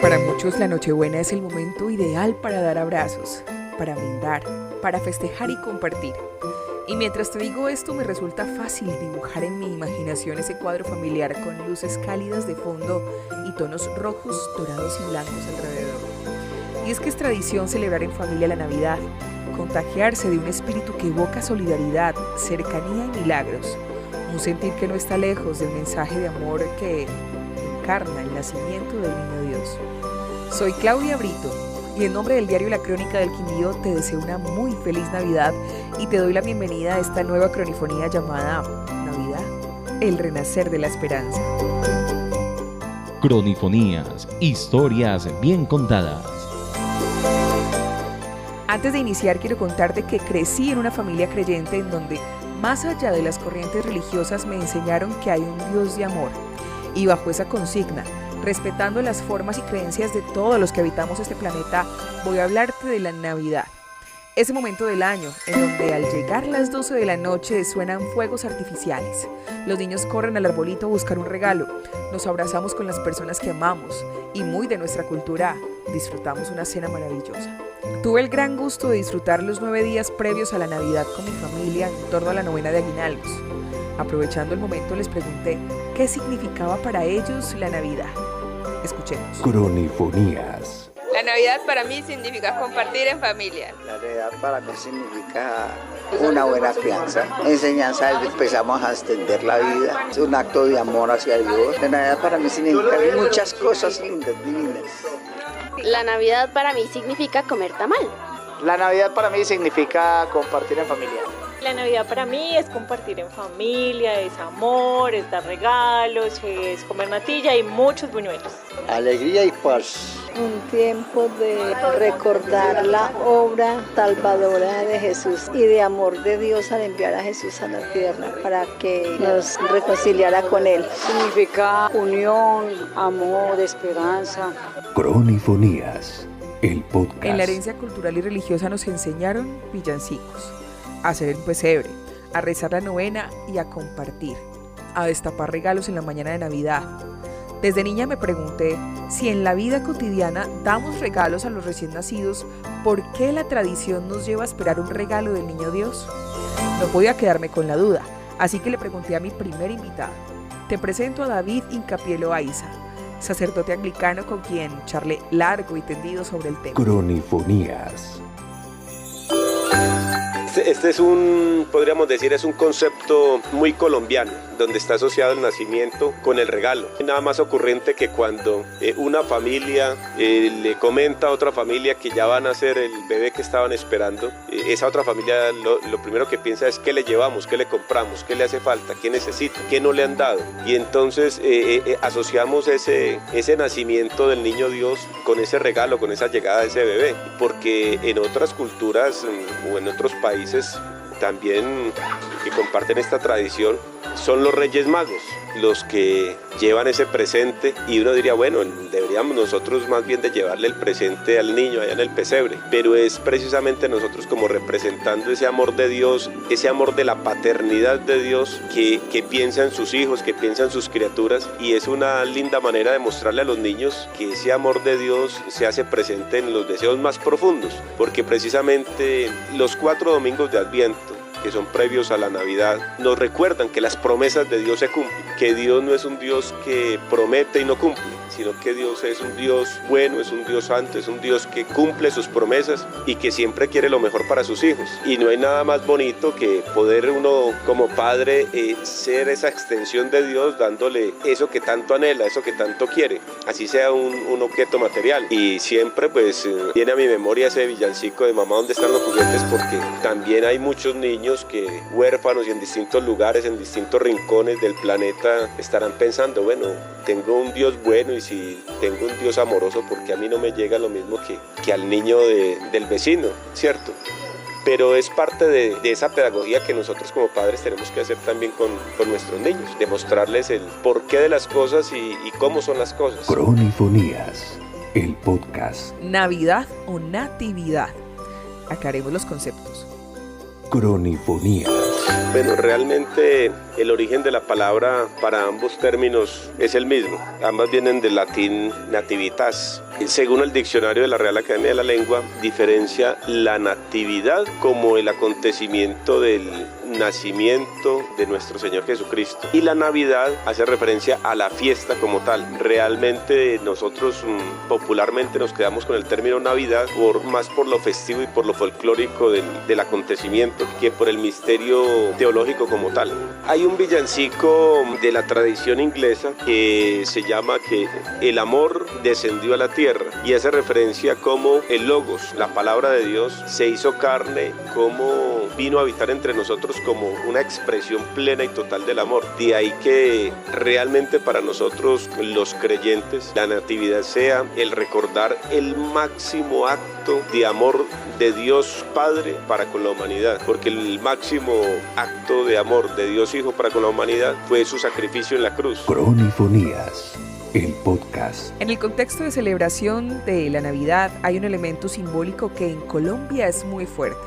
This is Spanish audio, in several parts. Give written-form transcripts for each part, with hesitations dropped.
Para muchos la Nochebuena es el momento ideal para dar abrazos, para brindar, para festejar y compartir. Y mientras te digo esto me resulta fácil dibujar en mi imaginación ese cuadro familiar con luces cálidas de fondo y tonos rojos, dorados y blancos alrededor. Y es que es tradición celebrar en familia la Navidad, contagiarse de un espíritu que evoca solidaridad, cercanía y milagros. Un sentir que no está lejos del mensaje de amor que encarna el nacimiento del Niño Dios. Soy Claudia Brito y en nombre del diario La Crónica del Quindío te deseo una muy feliz Navidad y te doy la bienvenida a esta nueva cronifonía llamada Navidad, el renacer de la esperanza. Cronifonías, historias bien contadas. Antes de iniciar quiero contarte que crecí en una familia creyente en donde, más allá de las corrientes religiosas, me enseñaron que hay un Dios de amor. Y bajo esa consigna, respetando las formas y creencias de todos los que habitamos este planeta, voy a hablarte de la Navidad. Ese momento del año en donde al llegar las 12 de la noche suenan fuegos artificiales. Los niños corren al arbolito a buscar un regalo, nos abrazamos con las personas que amamos y muy de nuestra cultura disfrutamos una cena maravillosa. Tuve el gran gusto de disfrutar los 9 días previos a la Navidad con mi familia en torno a la novena de aguinaldos. Aprovechando el momento les pregunté qué significaba para ellos la Navidad. Escuchemos. Cronifonías. La Navidad para mí significa compartir en familia. La Navidad para mí significa una buena crianza, enseñanza, empezamos a extender la vida, es un acto de amor hacia Dios. La Navidad para mí significa muchas cosas lindas, divinas. La Navidad para mí significa comer tamal. La Navidad para mí significa compartir en familia. La Navidad para mí es compartir en familia, es amor, es dar regalos, es comer natilla y muchos buñuelos. Alegría y paz. Un tiempo de recordar la obra salvadora de Jesús y de amor de Dios al enviar a Jesús a la tierra para que nos reconciliara con Él. Significa unión, amor, esperanza. Cronifonías, el podcast. En la herencia cultural y religiosa nos enseñaron villancicos, a hacer un pesebre, a rezar la novena y a compartir, a destapar regalos en la mañana de Navidad. Desde niña me pregunté si en la vida cotidiana damos regalos a los recién nacidos, ¿por qué la tradición nos lleva a esperar un regalo del Niño Dios? No podía quedarme con la duda, así que le pregunté a mi primer invitado. Te presento a David Hincapié Loaiza, sacerdote anglicano con quien charlé largo y tendido sobre el tema. Cronifonías. Este es podríamos decir, es un concepto muy colombiano, donde está asociado el nacimiento con el regalo. Nada más ocurrente que cuando una familia le comenta a otra familia que ya van a nacer el bebé que estaban esperando, esa otra familia lo primero que piensa es qué le llevamos, qué le compramos, qué le hace falta, qué necesita, qué no le han dado. Y entonces asociamos ese nacimiento del niño Dios con ese regalo, con esa llegada de ese bebé, porque en otras culturas o en otros países también que comparten esta tradición son los Reyes Magos los que llevan ese presente, y uno diría, bueno, deberíamos nosotros más bien de llevarle el presente al niño allá en el pesebre, pero es precisamente nosotros como representando ese amor de Dios, ese amor de la paternidad de Dios que piensa en sus hijos, que piensa en sus criaturas, y es una linda manera de mostrarle a los niños que ese amor de Dios se hace presente en los deseos más profundos, porque precisamente los 4 domingos de Adviento, que son previos a la Navidad, nos recuerdan que las promesas de Dios se cumplen, que Dios no es un Dios que promete y no cumple, sino que Dios es un Dios bueno, es un Dios santo, es un Dios que cumple sus promesas y que siempre quiere lo mejor para sus hijos. Y no hay nada más bonito que poder uno como padre ser esa extensión de Dios, dándole eso que tanto anhela, eso que tanto quiere, así sea un objeto material. Y siempre pues viene a mi memoria ese villancico de Mamá, ¿dónde están los juguetes? Porque también hay muchos niños que huérfanos y en distintos lugares, en distintos rincones del planeta estarán pensando, bueno, tengo un Dios bueno, y si tengo un Dios amoroso, ¿por qué a mí no me llega lo mismo que al niño del vecino? ¿Cierto? Pero es parte de esa pedagogía que nosotros como padres tenemos que hacer también con nuestros niños, demostrarles el porqué de las cosas y cómo son las cosas. Cronifonías, el podcast. Navidad o natividad. Aclaremos los conceptos. Cronifonías. Bueno, realmente el origen de la palabra para ambos términos es el mismo. Ambas vienen del latín nativitas. Según el diccionario de la Real Academia de la Lengua, diferencia la natividad como el acontecimiento del nacimiento de nuestro Señor Jesucristo, y la Navidad hace referencia a la fiesta como tal. Realmente nosotros popularmente nos quedamos con el término Navidad más por lo festivo y por lo folclórico del acontecimiento que por el misterio teológico como tal. Hay un villancico de la tradición inglesa que se llama que el amor descendió a la tierra, y hace referencia como el Logos, la palabra de Dios, se hizo carne, como vino a habitar entre nosotros como una expresión plena y total del amor. De ahí que realmente para nosotros los creyentes la Natividad sea el recordar el máximo acto de amor de Dios Padre para con la humanidad, porque el máximo acto de amor de Dios Hijo para con la humanidad fue su sacrificio en la cruz. Cronifonías, el podcast. En el contexto de celebración de la Navidad hay un elemento simbólico que en Colombia es muy fuerte,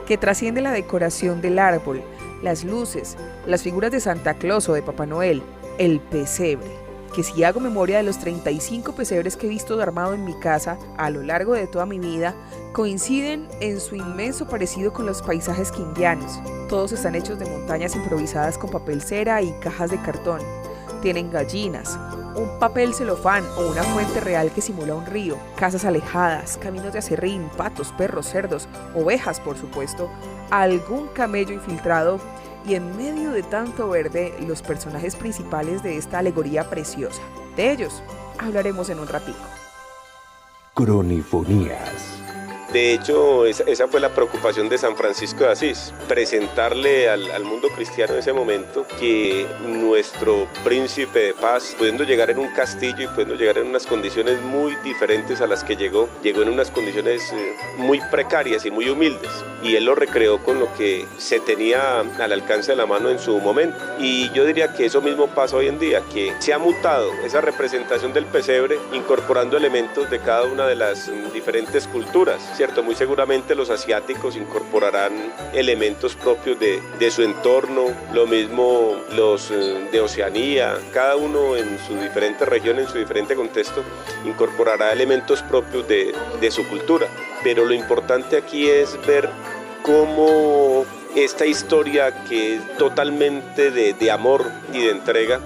que trasciende la decoración del árbol, las luces, las figuras de Santa Claus o de Papá Noel, el pesebre, que si hago memoria de los 35 pesebres que he visto armado en mi casa a lo largo de toda mi vida, coinciden en su inmenso parecido con los paisajes quindianos. Todos están hechos de montañas improvisadas con papel cera y cajas de cartón. Tienen gallinas, un papel celofán o una fuente real que simula un río, casas alejadas, caminos de acerrín, patos, perros, cerdos, ovejas por supuesto, algún camello infiltrado y en medio de tanto verde los personajes principales de esta alegoría preciosa. De ellos hablaremos en un ratico. Cronifonías. De hecho, esa fue la preocupación de San Francisco de Asís, presentarle al mundo cristiano en ese momento que nuestro príncipe de paz, pudiendo llegar en un castillo y pudiendo llegar en unas condiciones muy diferentes a las que llegó en unas condiciones muy precarias y muy humildes, y él lo recreó con lo que se tenía al alcance de la mano en su momento. Y yo diría que eso mismo pasa hoy en día, que se ha mutado esa representación del pesebre incorporando elementos de cada una de las diferentes culturas, ¿cierto? Muy seguramente los asiáticos incorporarán elementos propios de su entorno, lo mismo los de Oceanía, cada uno en su diferente región, en su diferente contexto, incorporará elementos propios de su cultura. Pero lo importante aquí es ver cómo esta historia, que es totalmente de amor y de entrega,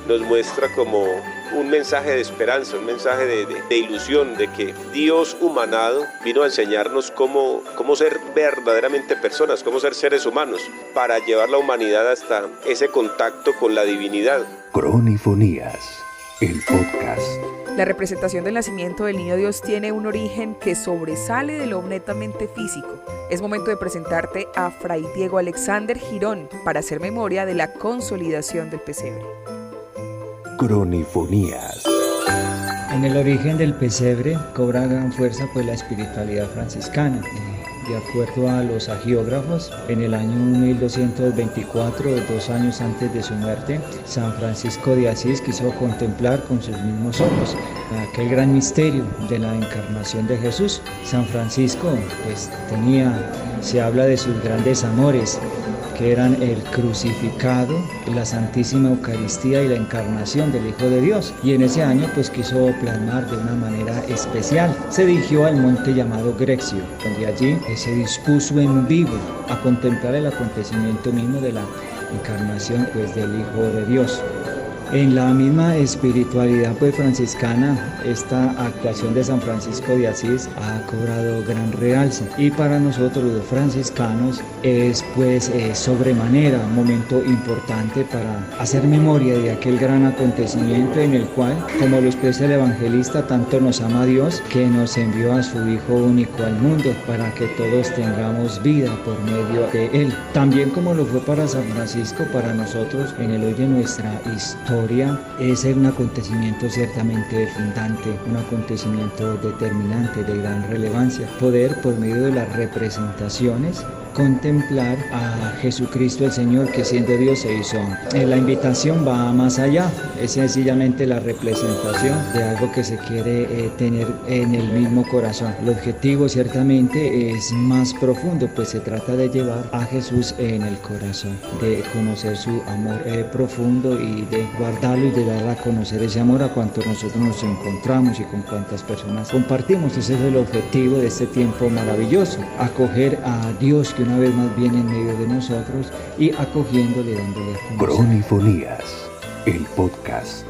nos muestra como un mensaje de esperanza, un mensaje de ilusión, de que Dios humanado vino a enseñarnos cómo ser verdaderamente personas, cómo ser seres humanos, para llevar la humanidad hasta ese contacto con la divinidad. Cronifonías, el podcast. La representación del nacimiento del Niño Dios tiene un origen que sobresale de lo netamente físico. Es momento de presentarte a Fray Diego Alexander Girón para hacer memoria de la consolidación del pesebre. Cronifonías. En el origen del pesebre cobra gran fuerza pues la espiritualidad franciscana. De acuerdo a los hagiógrafos, en el año 1224, 2 años antes de su muerte, San Francisco de Asís quiso contemplar con sus mismos ojos aquel gran misterio de la encarnación de Jesús. San Francisco pues se habla de sus grandes amores, que eran el crucificado, la Santísima Eucaristía y la encarnación del Hijo de Dios. Y en ese año pues quiso plasmar de una manera especial. Se dirigió al monte llamado Grecio, donde allí se dispuso en vivo a contemplar el acontecimiento mismo de la encarnación pues del Hijo de Dios. En la misma espiritualidad pues franciscana, esta actuación de San Francisco de Asís ha cobrado gran realce, y para nosotros los franciscanos es pues sobremanera un momento importante para hacer memoria de aquel gran acontecimiento en el cual, como lo expresa el evangelista, tanto nos ama Dios que nos envió a su Hijo único al mundo para que todos tengamos vida por medio de Él. También como lo fue para San Francisco, para nosotros en el hoy de nuestra historia es un acontecimiento ciertamente fundante, un acontecimiento determinante de gran relevancia, poder por medio de las representaciones contemplar a Jesucristo el Señor, que siendo Dios se hizo hombre. La invitación va más allá, es sencillamente la representación de algo que se quiere tener en el mismo corazón. El objetivo ciertamente es más profundo, pues se trata de llevar a Jesús en el corazón, de conocer su amor profundo y de guardarlo y de dar a conocer ese amor a cuantos nosotros nos encontramos y con cuantas personas compartimos. Ese es el objetivo de este tiempo maravilloso, acoger a Dios que una vez más viene en medio de nosotros y acogiéndole, dándole a conocer. Cronifonías, el podcast.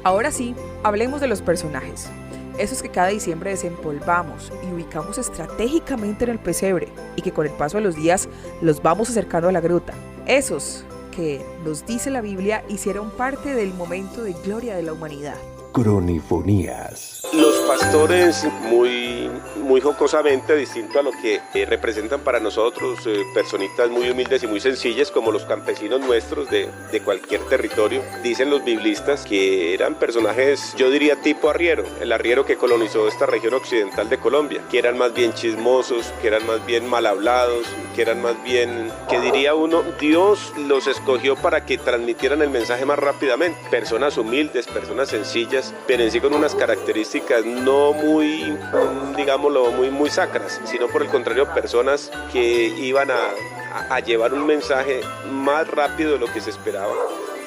Ahora sí, hablemos de los personajes. Esos que cada diciembre desempolvamos y ubicamos estratégicamente en el pesebre y que con el paso de los días los vamos acercando a la gruta. Esos que, nos dice la Biblia, hicieron parte del momento de gloria de la humanidad. Cronifonías. Los pastores, muy jocosamente, distinto a lo que representan para nosotros, personitas muy humildes y muy sencillas como los campesinos nuestros de cualquier territorio, dicen los biblistas que eran personajes, yo diría tipo arriero, el arriero que colonizó esta región occidental de Colombia, que eran más bien chismosos, que eran más bien mal hablados, que eran más bien, que diría uno, Dios los escogió para que transmitieran el mensaje más rápidamente. Personas humildes, personas sencillas, pero en sí con unas características no muy, digámoslo, muy sacras, sino por el contrario, personas que iban a llevar un mensaje más rápido de lo que se esperaba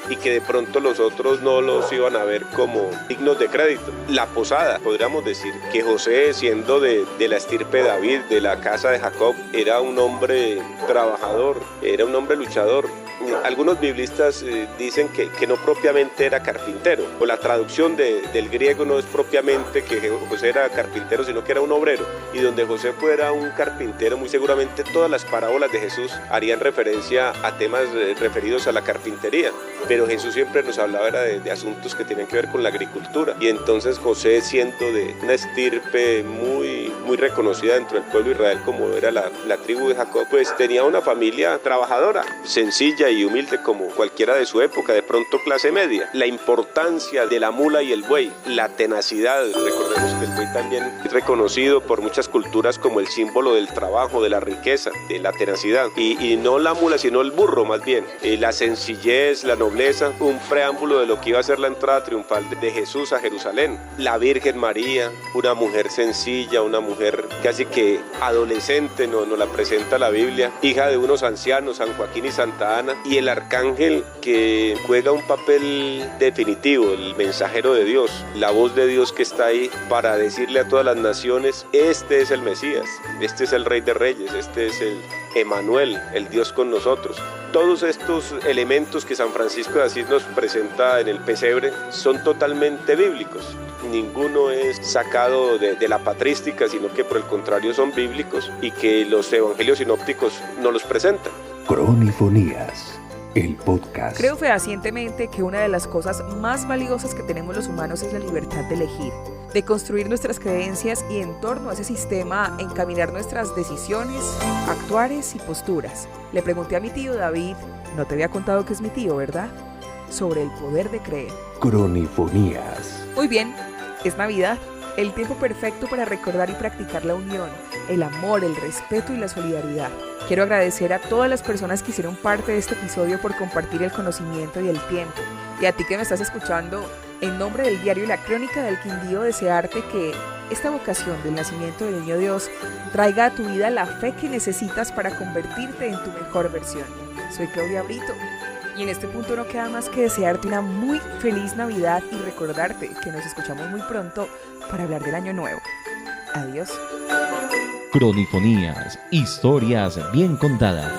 y que de pronto los otros no los iban a ver como dignos de crédito. La posada, podríamos decir que José, siendo de la estirpe de David, de la casa de Jacob, era un hombre trabajador, era un hombre luchador. Algunos biblistas dicen que no propiamente era carpintero, o la traducción del griego no es propiamente que José era carpintero, sino que era un obrero, y donde José fuera un carpintero, muy seguramente todas las parábolas de Jesús harían referencia a temas referidos a la carpintería, pero Jesús siempre nos hablaba de asuntos que tenían que ver con la agricultura, y entonces José, siendo de una estirpe muy reconocida dentro del pueblo de Israel como era la tribu de Jacob, pues tenía una familia trabajadora, sencilla y humilde como cualquiera de su época, de pronto clase media. La importancia de la mula y el buey, la tenacidad, recordemos que el buey también es reconocido por muchas culturas como el símbolo del trabajo, de la riqueza, de la tenacidad, y no la mula sino el burro más bien, la sencillez, la nobleza, un preámbulo de lo que iba a ser la entrada triunfal de Jesús a Jerusalén. La Virgen María, una mujer sencilla, una mujer casi que adolescente, nos la presenta la Biblia, hija de unos ancianos, San Joaquín y Santa Ana, y el arcángel que juega un papel definitivo, el mensajero de Dios, la voz de Dios que está ahí para decirle a todas las naciones, este es el Mesías, este es el Rey de Reyes, este es el Emanuel, el Dios con nosotros. Todos estos elementos que San Francisco de Asís nos presenta en el pesebre son totalmente bíblicos. Ninguno es sacado de la patrística, sino que por el contrario son bíblicos y que los evangelios sinópticos nos los presentan. Cronifonías, el podcast. Creo fehacientemente que una de las cosas más valiosas que tenemos los humanos es la libertad de elegir, de construir nuestras creencias y en torno a ese sistema encaminar nuestras decisiones, actuares y posturas. Le pregunté a mi tío David, no te había contado que es mi tío, ¿verdad?, sobre el poder de creer. Cronifonías. Muy bien, es Navidad, el tiempo perfecto para recordar y practicar la unión, el amor, el respeto y la solidaridad. Quiero agradecer a todas las personas que hicieron parte de este episodio por compartir el conocimiento y el tiempo. Y a ti que me estás escuchando, en nombre del diario La Crónica del Quindío, desearte que esta vocación del nacimiento del Niño Dios traiga a tu vida la fe que necesitas para convertirte en tu mejor versión. Soy Claudia Brito. Y en este punto no queda más que desearte una muy feliz Navidad y recordarte que nos escuchamos muy pronto para hablar del año nuevo. Adiós. Cronifonías, historias bien contadas.